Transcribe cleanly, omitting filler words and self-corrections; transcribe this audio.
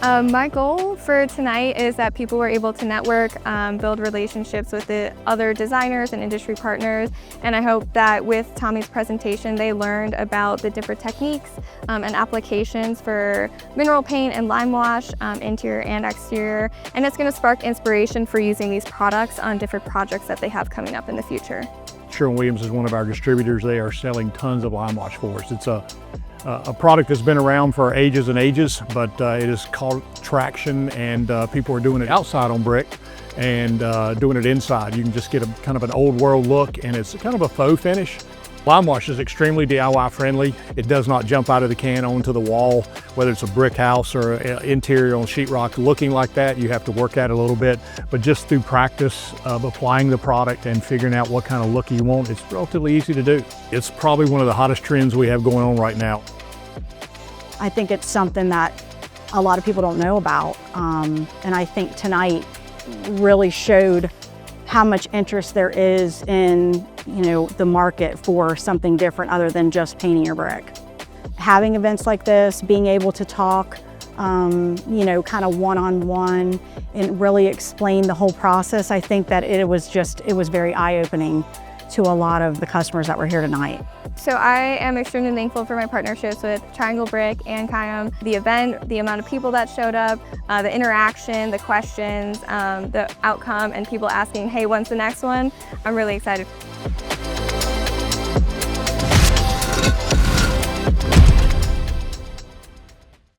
My goal for tonight is that people were able to network, build relationships with the other designers and industry partners, and I hope that with Tommy's presentation they learned about the different techniques and applications for mineral paint and lime wash, interior and exterior, and it's going to spark inspiration for using these products on different projects that they have coming up in the future. Sherwin-Williams is one of our distributors. They are selling tons of lime wash for us. It's a product that's been around for ages and ages, but it has caught traction, and people are doing it outside on brick and doing it inside. You can just get a kind of an old world look, and it's kind of a faux finish. Lime wash is extremely DIY friendly. It does not jump out of the can onto the wall, whether it's a brick house or interior on sheetrock looking like that. You have to work at it a little bit, but just through practice of applying the product and figuring out what kind of look you want, it's relatively easy to do. It's probably one of the hottest trends we have going on right now. I think it's something that a lot of people don't know about, and I think tonight really showed how much interest there is in, the market for something different other than just painting your brick. Having events like this, being able to talk, kind of one-on-one and really explain the whole process, I think that it was very eye-opening to a lot of the customers that were here tonight. So I am extremely thankful for my partnerships with Triangle Brick and KEIM, the event, the amount of people that showed up, the interaction, the questions, the outcome, and people asking, hey, when's the next one? I'm really excited.